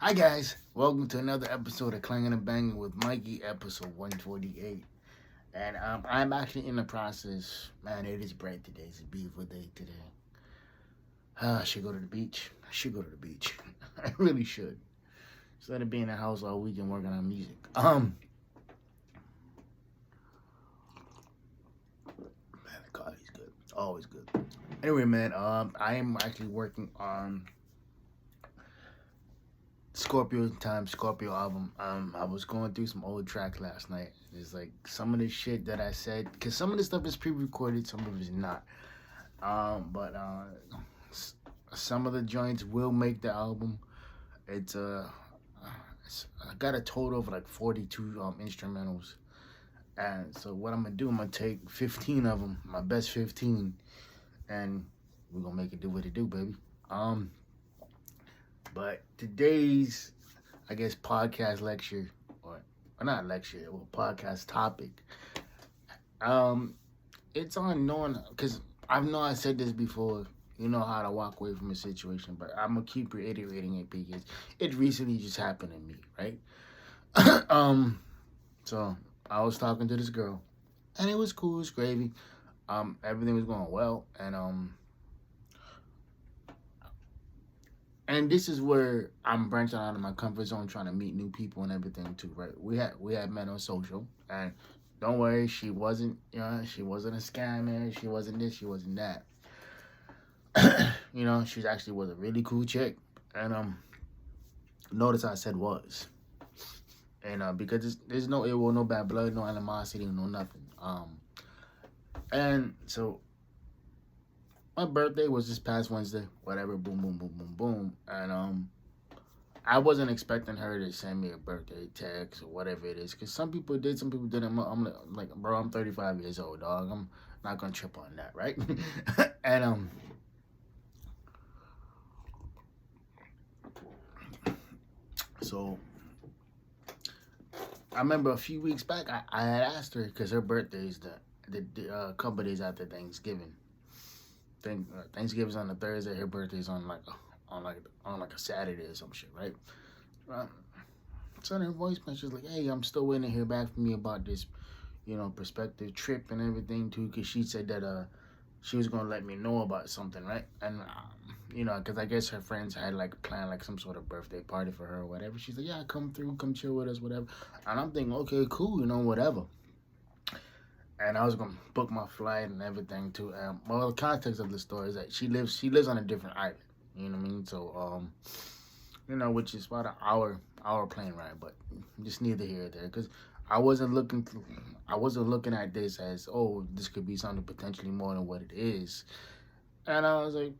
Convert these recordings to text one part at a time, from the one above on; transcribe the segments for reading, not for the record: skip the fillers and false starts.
Hi guys, welcome to another episode of Clangin and Bangin with Mikey, episode 148. And I'm actually in the process. Man, it is bright today. It's a beautiful day today. I should go to the beach. I really should. Instead of being in the house all weekend working on music. Man, the coffee's good. Always good. Anyway, man, I am actually working on Scorpio album. I was going through some old tracks last night. It's like some of the shit that I said, because some of the stuff is pre-recorded, some of it is not. But some of the joints will make the album. I got a total of like 42 instrumentals, and so what I'm gonna do, I'm gonna take 15 of them, my best 15, and we're gonna make it do what it do, baby. But today's, I guess, podcast lecture, or not lecture, well, podcast topic, it's on knowing, because I said this before, you know how to walk away from a situation, but I'm going to keep reiterating it because it recently just happened to me, right? So I was talking to this girl, and it was cool, it was gravy. Everything was going well, and this is where I'm branching out of my comfort zone, trying to meet new people and everything too, right? We had met on social, and don't worry, she wasn't a scammer. She wasn't this, she wasn't that. She actually was a really cool chick, and notice I said was, and because there's no ill will, no bad blood, no animosity, no nothing. And so my birthday was this past Wednesday, whatever, boom, boom, boom, boom, boom. And I wasn't expecting her to send me a birthday text or whatever it is, because some people did, some people didn't. I'm like, bro, I'm 35 years old, dog. I'm not going to trip on that, right? And so I remember a few weeks back, I had asked her, because her birthday is the couple days after Thanksgiving. Thanksgiving's on a Thursday. Her birthday's on like a Saturday or some shit, right? Sent her a voice message like, "Hey, I'm still waiting to hear back from you about this, prospective trip and everything too." Because she said that she was gonna let me know about something, right? And because I guess her friends had like planned like some sort of birthday party for her or whatever. She's like, "Yeah, come through, come chill with us, whatever." And I'm thinking, okay, cool, whatever. And I was gonna book my flight and everything too. Well, the context of the story is that she lives on a different island. You know what I mean? So which is about an hour plane ride, but just neither here or there. Because I wasn't looking at this as, oh, this could be something potentially more than what it is. And I was like,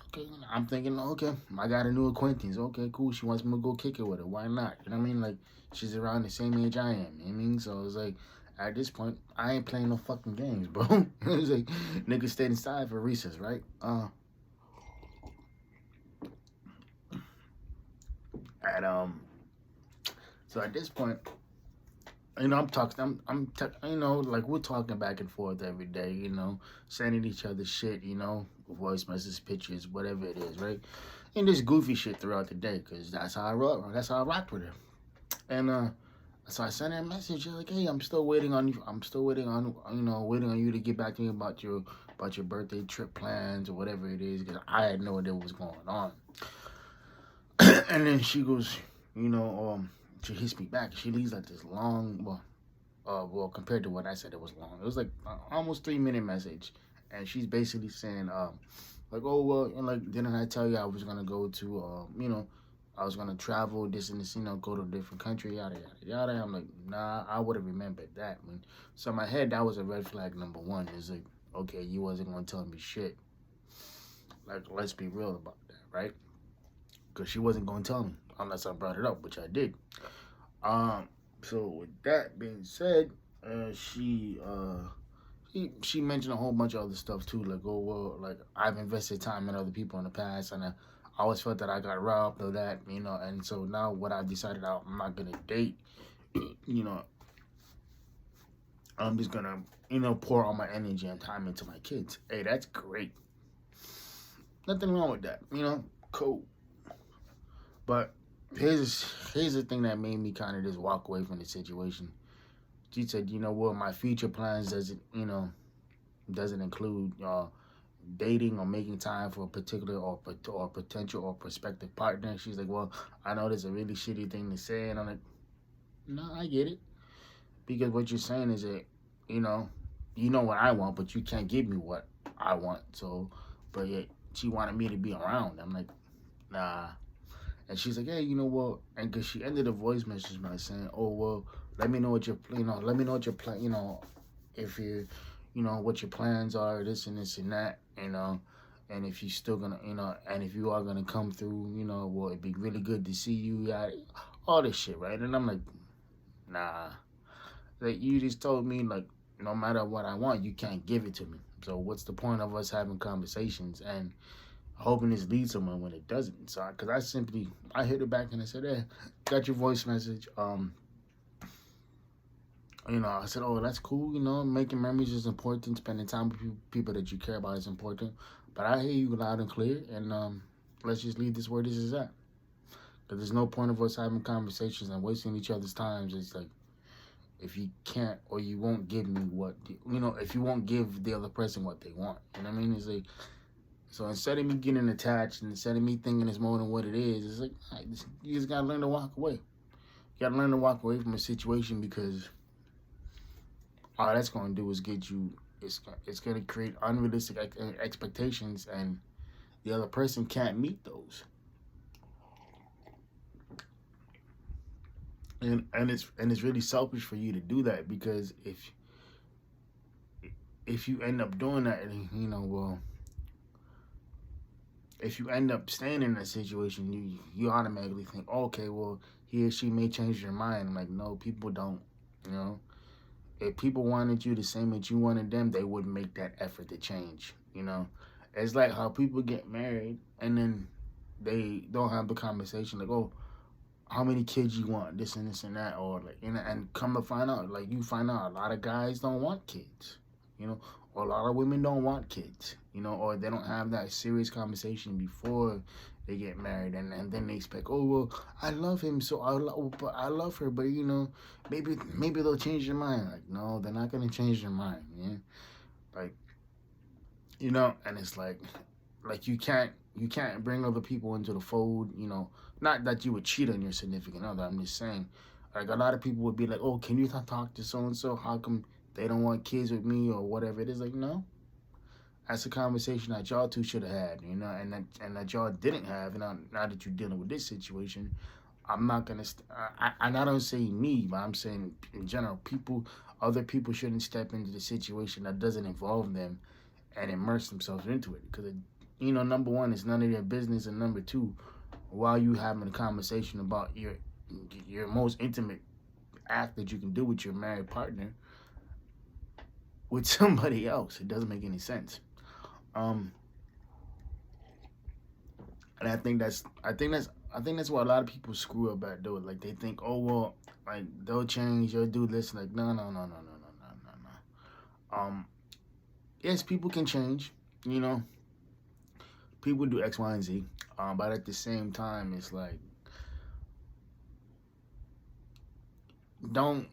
okay, I'm thinking, okay, I got a new acquaintance. Okay, cool. She wants me to go kick it with her. Why not? You know what I mean? Like, she's around the same age I am. You know what I mean? So it's like, at this point, I ain't playing no fucking games, bro. It's like, niggas stayed inside for recess, right? And so at this point, I'm talking, like we're talking back and forth every day, sending each other shit, voice messages, pictures, whatever it is, right? And this goofy shit throughout the day, because that's how I rock. That's how I rocked with her. And so I sent her a message like, "Hey, I'm still waiting on you. I'm still waiting on waiting on you to get back to me about your birthday trip plans or whatever it is, because I had no idea what was going on." And then she goes, she hits me back. She leaves like this long, well, compared to what I said, it was long. It was like almost 3-minute message, and she's basically saying, like, "Oh well, and like, didn't I tell you I was gonna go to, I was gonna travel this and this, go to a different country, yada yada yada." I'm like, nah, I would have remembered that. So in my head, that was a red flag number one. It's like, okay, you wasn't gonna tell me shit. Like, let's be real about that, right? Because she wasn't gonna tell me unless I brought it up, which I did. So with that being said, she mentioned a whole bunch of other stuff too, like, oh well, like, I've invested time in other people in the past, and I always felt that I got robbed of that, and so now what I've decided, I'm not gonna date, I'm just gonna, pour all my energy and time into my kids. Hey, that's great. Nothing wrong with that, cool. But here's the thing that made me kind of just walk away from the situation. She said, you know what, my future plans doesn't include dating or making time for a particular or potential or prospective partner. She's like, well, I know that's a really shitty thing to say, and I'm like, no, I get it, because what you're saying is that you know, you know what I want, but you can't give me what I want. So, but yet she wanted me to be around. I'm like, nah. And she's like, hey, you know what? And because she ended the voice message by saying, oh well, let me know what your let me know what your plan, if you, what your plans are, this and that, and if you still gonna, and if you are gonna come through, well, it'd be really good to see you, yeah, all this shit, right? And I'm like, nah, like you just told me like, no matter what I want, you can't give it to me. So what's the point of us having conversations and hoping this leads somewhere when it doesn't? So, because I hit it back and I said, hey, got your voice message. I said, oh, that's cool. Making memories is important. Spending time with people that you care about is important. But I hear you loud and clear, and let's just leave this where this is at. Because there's no point of us having conversations and wasting each other's times. It's like, if you can't or you won't give me if you won't give the other person what they want. You know what I mean? It's like, so instead of me getting attached and instead of me thinking it's more than what it is, it's like, you just gotta learn to walk away. You gotta learn to walk away from a situation, because all that's gonna do is get you. It's gonna create unrealistic expectations, and the other person can't meet those. And it's really selfish for you to do that, because if you end up doing that, well, if you end up staying in that situation, you automatically think, okay, well, he or she may change their mind. I'm like, no, people don't. You know, if people wanted you the same as you wanted them, they wouldn't make that effort to change. It's like how people get married and then they don't have the conversation like, oh, how many kids you want, this and that, or like, and come to find out, like, you find out a lot of guys don't want kids, or a lot of women don't want kids, or they don't have that serious conversation before they get married, and then they expect, oh well, I love him, so but I love her, but maybe they'll change their mind. Like, no, they're not gonna change their mind, man. Like, and it's like you can't bring other people into the fold. Not that you would cheat on your significant other. I'm just saying, like, a lot of people would be like, oh, can you talk to so and so? How come they don't want kids with me or whatever it is? Like, no, that's a conversation that y'all two should have had, and that y'all didn't have. And now that you're dealing with this situation, I'm not gonna. I don't say me, but I'm saying in general, other people shouldn't step into the situation that doesn't involve them and immerse themselves into it, because number one, it's none of their business, and number two, while you having a conversation about your most intimate act that you can do with your married partner with somebody else, it doesn't make any sense. Um, and I think that's why a lot of people screw up at, though. Like, they think, oh well, like, they'll change, you'll do this. Like, no, no, no, no, no, no, no, no, no. Yes, people can change. You know, people do X, Y, and Z. But at the same time, it's like, don't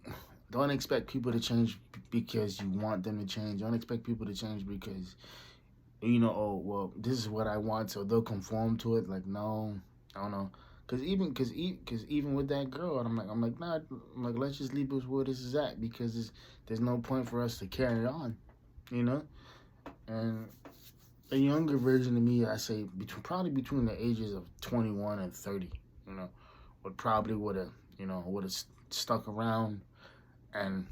don't expect people to change because you want them to change. Don't expect people to change because oh well, this is what I want, so they'll conform to it. Like, no, I don't know. Cause even with that girl, I'm like, nah, let's just leave this where this is at, because there's no point for us to carry on, you know. And a younger version of me, I say probably between the ages of 21 and 30, would have stuck around and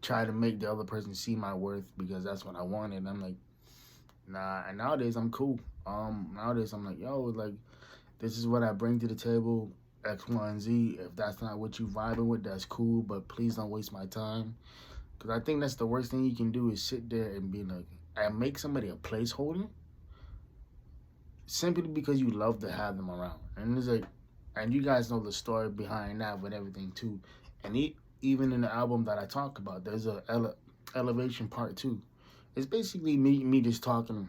try to make the other person see my worth, because that's what I wanted. And I'm like, nah. And nowadays I'm cool. Nowadays I'm like, yo, like, this is what I bring to the table, X, Y, and Z. If that's not what you vibing with, that's cool, but please don't waste my time. Because I think that's the worst thing you can do, is sit there and be like, and make somebody a placeholder simply because you love to have them around. And it's like, and you guys know the story behind that with everything too. And even in the album that I talk about, there's a elevation part two. It's basically me just talking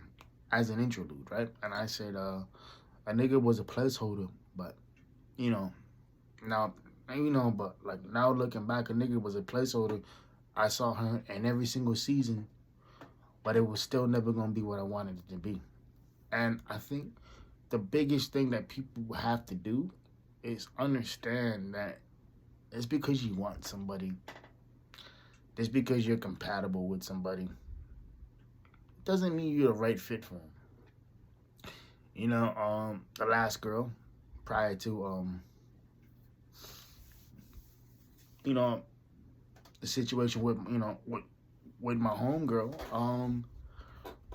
as an interlude, right? And I said, a nigga was a placeholder, but you know now but like now looking back, a nigga was a placeholder. I saw her in every single season, but it was still never gonna be what I wanted it to be. And I think the biggest thing that people have to do is understand that it's because you want somebody, just because you're compatible with somebody, doesn't mean you're the right fit for them. The last girl prior to you know, the situation with with my homegirl,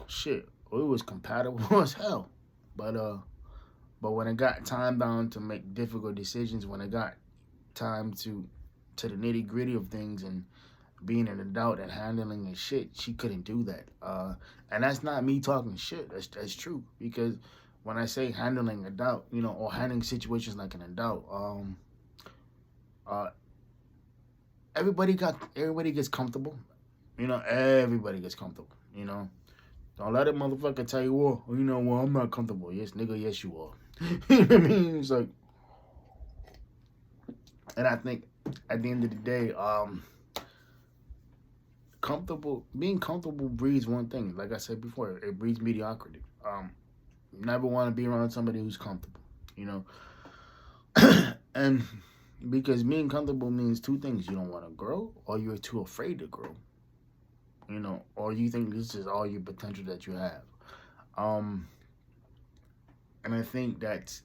shit, it was compatible as hell. But when it got time down to make difficult decisions, when it got time to the nitty gritty of things and being an adult and handling and shit, she couldn't do that. And that's not me talking shit. That's true, because when I say handling adult, or handling situations like an adult, uh, everybody gets comfortable. Everybody gets comfortable. Don't let a motherfucker tell you, well, I'm not comfortable. Yes, nigga, yes, you are. You know what I mean? It's like, and I think at the end of the day, being comfortable breeds one thing. Like I said before, it breeds mediocrity. You never want to be around somebody who's comfortable, you know. And because being comfortable means two things: you don't want to grow, or you're too afraid to grow. Or you think this is all your potential that you have. And I think that's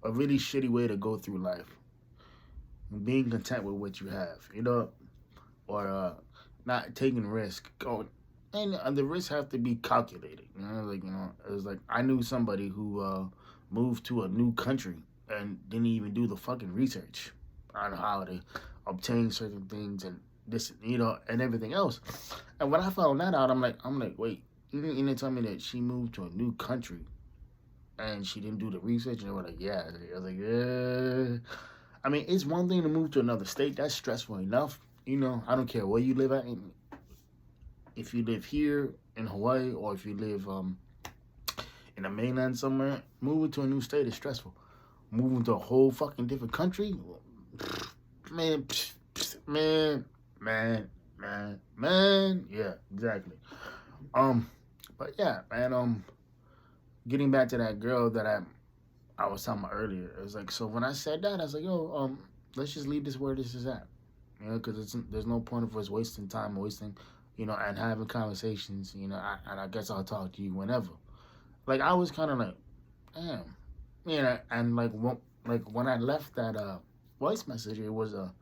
a really shitty way to go through life. Being content with what you have, or not taking risk. And the risks have to be calculated. It was like I knew somebody who moved to a new country and didn't even do the fucking research on how to obtain certain things and this, and everything else. And when I found that out, I'm like, wait, you didn't tell me that she moved to a new country and she didn't do the research? And they were like, yeah. I was like, yeah. I mean, it's one thing to move to another state. That's stressful enough. I don't care where you live at. If you live here in Hawaii or if you live in the mainland somewhere, moving to a new state is stressful. Moving to a whole fucking different country, man, yeah, exactly. But yeah, man, getting back to that girl that I was talking about earlier, it was like, so when I said that, I was like, yo, let's just leave this where this is at, because there's no point of us wasting time, and having conversations, and I guess I'll talk to you whenever. Like, I was kind of like, damn, and when I left that voice message, it was a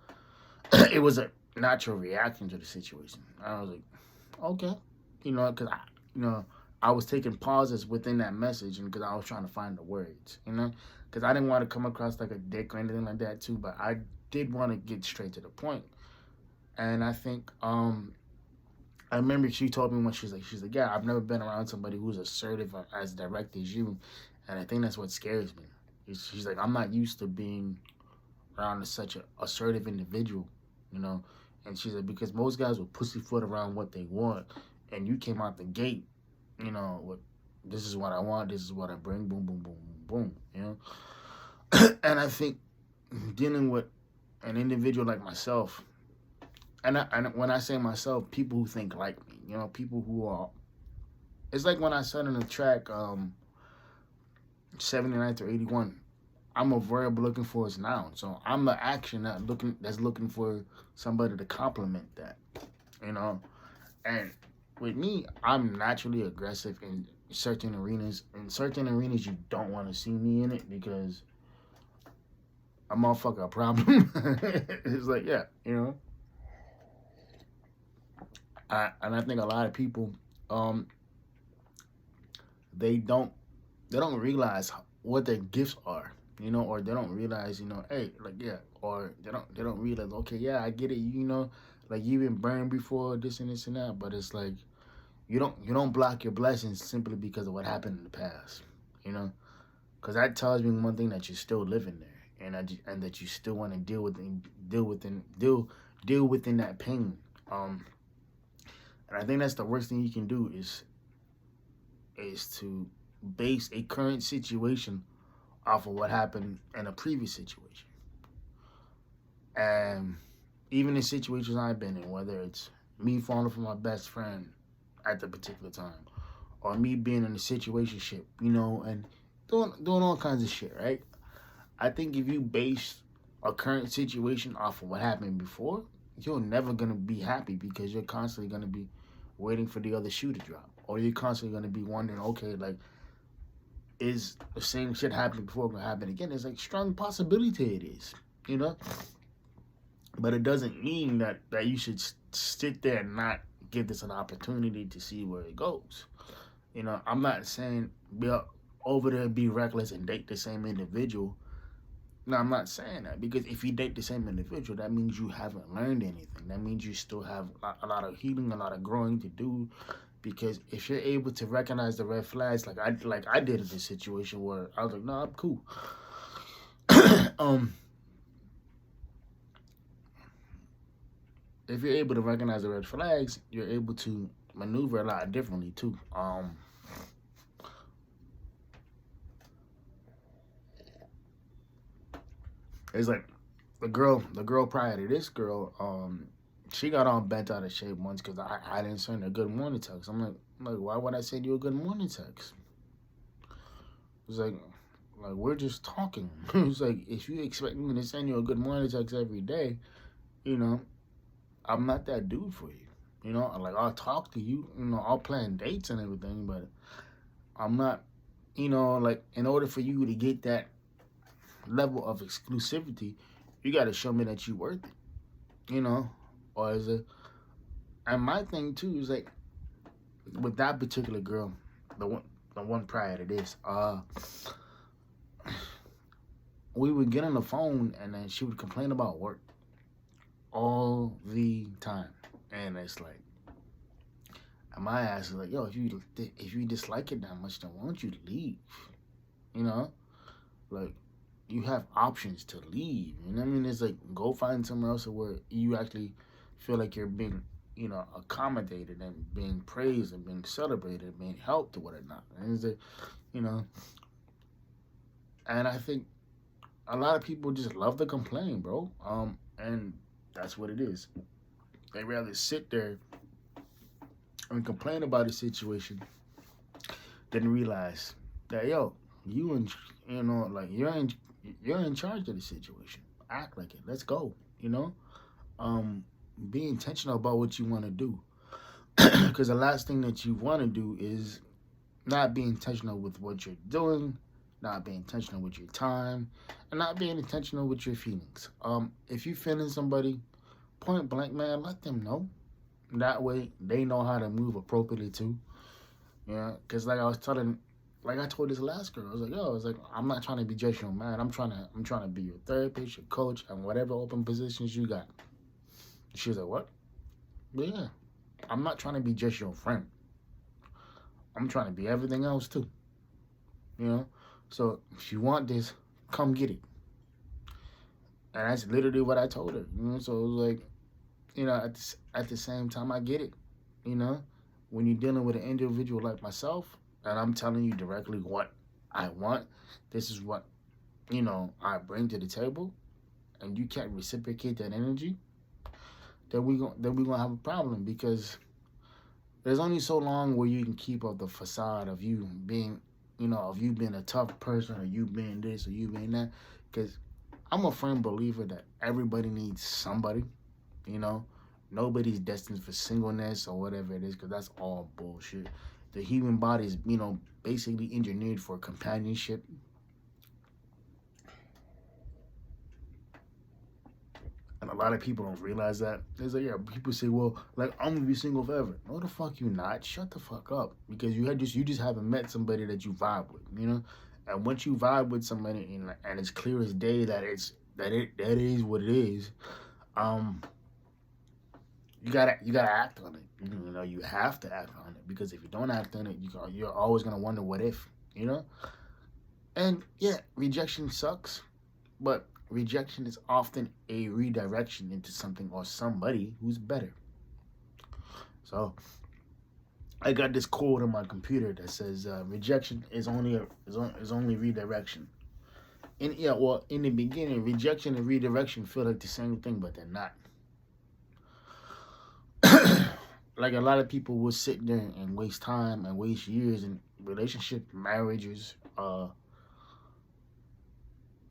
it was a natural reaction to the situation. I was like, okay, because I was taking pauses within that message, and because I was trying to find the words, because I didn't want to come across like a dick or anything like that too, but I did want to get straight to the point. And I think I remember she told me when she's like, yeah, I've never been around somebody who's assertive or as direct as you, and I think that's what scares me. She's like, I'm not used to being around such an assertive individual, and she's like, because most guys will pussyfoot around what they want, and you came out the gate, with this is what I want, this is what I bring, boom, boom, boom, boom, boom, And I think dealing with an individual like myself, and when I say myself, people who think like me, people who are, it's like when I said in the track 79 to 81, I'm a verb looking for its noun. So I'm the action that's looking for somebody to complement that, And with me, I'm naturally aggressive in certain arenas. In certain arenas, you don't want to see me in it because a motherfucker a problem. It's like, yeah, and I think a lot of people, they don't realize what their gifts are, or they don't realize, hey, like, yeah, or they don't realize, okay, yeah, I get it, like you've been burned before, this and this and that, but it's like you don't block your blessings simply because of what happened in the past, because that tells me one thing, that you're still living there, and that you still want to deal within that pain. And I think that's the worst thing you can do is to base a current situation off of what happened in a previous situation. And even in situations I've been in, whether it's me falling for my best friend at the particular time, or me being in a situationship, and doing all kinds of shit, right? I think if you base a current situation off of what happened before, you're never gonna be happy because you're constantly gonna be waiting for the other shoe to drop, or you're constantly gonna be wondering, okay, like, is the same shit happening before gonna happen again? There's like strong possibility it is, you know. But it doesn't mean that you should sit there and not give this an opportunity to see where it goes. I'm not saying be over there and be reckless and date the same individual. No, I'm not saying that, because if you date the same individual, that means you haven't learned anything. That means you still have a lot of healing, a lot of growing to do. Because if you're able to recognize the red flags, like I did in this situation where I was like, no, I'm cool. If you're able to recognize the red flags, you're able to maneuver a lot differently too. It's like the girl prior to this girl, she got all bent out of shape once because I didn't send her a good morning text. I'm like, why would I send you a good morning text? It's like we're just talking. It's like, if you expect me to send you a good morning text every day, I'm not that dude for you. Like, I'll talk to you, I'll plan dates and everything, but I'm not, like, in order for you to get that level of exclusivity, you got to show me that you worth it, or is it? And my thing too is like, with that particular girl, the one prior to this, we would get on the phone and then she would complain about work all the time, and it's like, and my ass is like, yo, if you dislike it that much, then why don't you leave? Like, you have options to leave. You know what I mean? It's like, go find somewhere else where you actually feel like you're being, accommodated and being praised and being celebrated and being helped or whatnot. And it's like, and I think a lot of people just love to complain, bro. And that's what it is. They rather sit there and complain about a situation than realize that, yo, you're in charge of the situation. Act like it. Let's go. Be intentional about what you want to do, because the last thing that you want to do is not be intentional with what you're doing, not be intentional with your time, and not being intentional with your feelings. If you feeling somebody, point blank, man, let them know. That way, they know how to move appropriately too. Because like I told this last girl, I was like, I'm not trying to be just your man. I'm trying to be your therapist, your coach, and whatever open positions you got. She was like, what? But yeah, I'm not trying to be just your friend. I'm trying to be everything else too. So if you want this, come get it. And that's literally what I told her. So it was like, at the same time, I get it. When you're dealing with an individual like myself, and I'm telling you directly what I want, this is what, I bring to the table, and you can't reciprocate that energy, then we're gonna have a problem, because there's only so long where you can keep up the facade of you being, of you being a tough person, or you being this, or you being that, because I'm a firm believer that everybody needs somebody, Nobody's destined for singleness or whatever it is, because that's all bullshit. The human body is, basically engineered for companionship. And a lot of people don't realize that. There's like, yeah, people say, well, like, I'm gonna be single forever. No, the fuck you not. Shut the fuck up. Because you just haven't met somebody that you vibe with, And once you vibe with somebody, and it's clear as day that that is what it is, you gotta act on it. You have to act on it, because if you don't act on it, you're always gonna wonder what if, And yeah, rejection sucks, but rejection is often a redirection into something or somebody who's better. So I got this code on my computer that says rejection is only redirection. In yeah, well, in the beginning, rejection and redirection feel like the same thing, but they're not. Like a lot of people will sit there and waste time and waste years in relationships, marriages,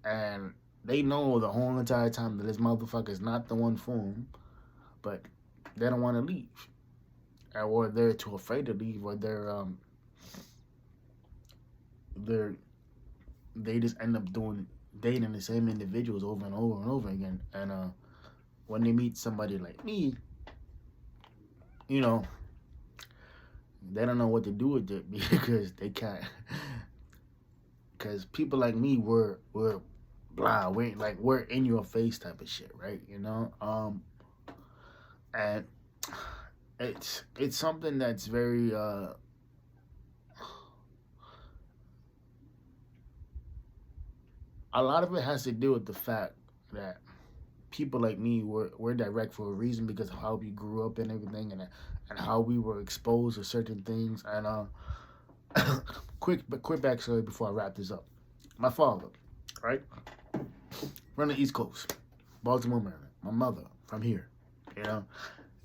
and they know the whole entire time that this motherfucker is not the one for them, but they don't want to leave, or they're too afraid to leave, or they're they just end up doing dating the same individuals over and over and over again. And when they meet somebody like me, you know, they don't know what to do with it because they can't. Because people like me we're blah, we're in your face type of shit, right? You know, and it's something that's very a lot of it has to do with the fact that people like me we're direct for a reason because of how we grew up and everything, and how we were exposed to certain things. And quick backstory before I wrap this up. My father, right, from the East Coast, Baltimore, Maryland. My mother from here, you know,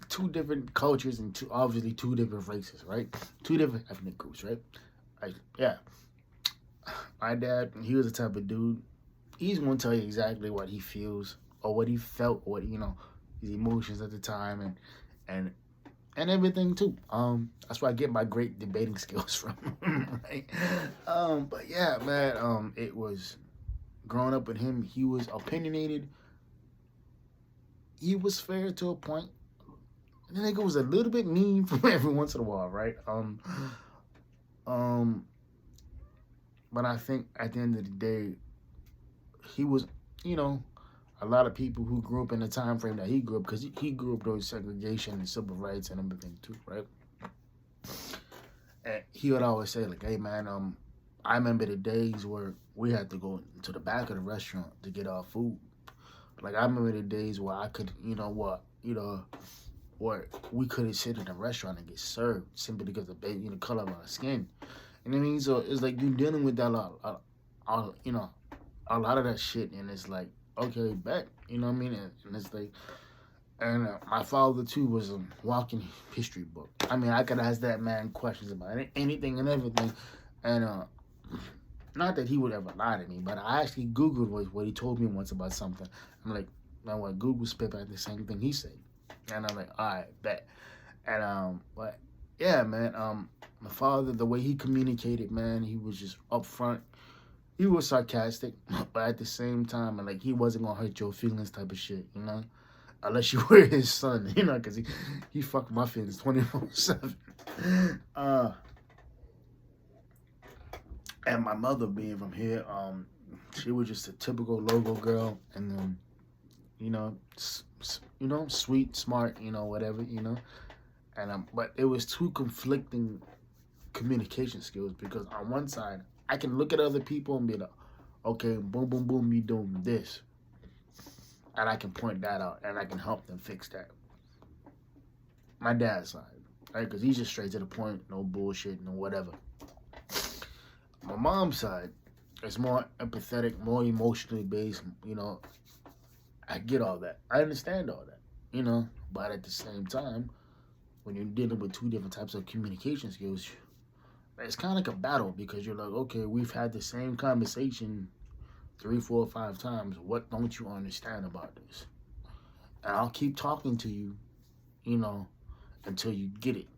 two different cultures and obviously two different races, right? Two different ethnic groups, right? Yeah. My dad, he was the type of dude. He's gonna tell you exactly what he feels or what he felt, what his emotions at the time, and everything too. That's where I get my great debating skills from, right? But yeah, man. It was growing up with him. He was opinionated. He was fair to a point. The nigga was a little bit mean from every once in a while, right? But I think at the end of the day, he was, a lot of people who grew up in the time frame that he grew up, because he grew up during segregation and civil rights and everything too, right? And he would always say, like, hey, man, I remember the days where we had to go to the back of the restaurant to get our food. Like, I remember the days where I could, where we couldn't sit in a restaurant and get served simply because of the color of our skin. And I mean, so it's like you're dealing with that a lot of that shit, and it's like, okay, bet, you know what I mean? And it's like, and my father too was a walking history book. I mean, I could ask that man questions about anything and everything, and not that he would ever lie to me, but I actually Googled what he told me once about something. I'm like, man, what Google spit back the same thing he said, and I'm like, all right, bet. And but yeah, man, my father, the way he communicated, man, he was just upfront. He was sarcastic, but at the same time, like, he wasn't gonna hurt your feelings type of shit, unless you were his son, because he fucked my feelings 24/7. And my mother being from here, she was just a typical logo girl, and then, sweet, smart, whatever, and but it was two conflicting communication skills, because on one side, I can look at other people and be like, okay, boom, boom, boom, you doing this. And I can point that out, and I can help them fix that. My dad's side, right? Because he's just straight to the point, no bullshit, no whatever. My mom's side is more empathetic, more emotionally based, I get all that. I understand all that, but at the same time, when you're dealing with two different types of communication skills, it's kind of like a battle, because you're like, okay, we've had the same conversation 3, 4, 5 times. What don't you understand about this? And I'll keep talking to you, until you get it.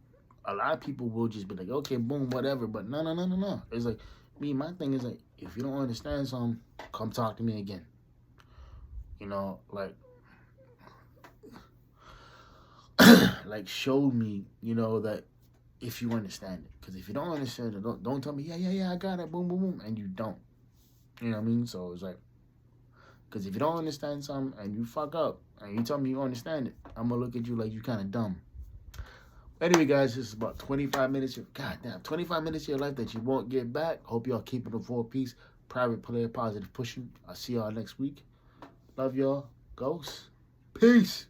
A lot of people will just be like, okay, boom, whatever. But no. It's like, my thing is like, if you don't understand something, come talk to me again. Like show me, that if you understand it. Because if you don't understand it, don't tell me, yeah, I got it, boom, boom, boom, and you don't. You know what I mean? So it's like, because if you don't understand something and you fuck up and you tell me you understand it, I'm going to look at you like you kind of dumb. Anyway, guys, this is about 25 minutes. 25 minutes of your life that you won't get back. Hope y'all keeping the 4-piece. Private player, positive pushing. I'll see y'all next week. Love y'all. Ghosts. Peace.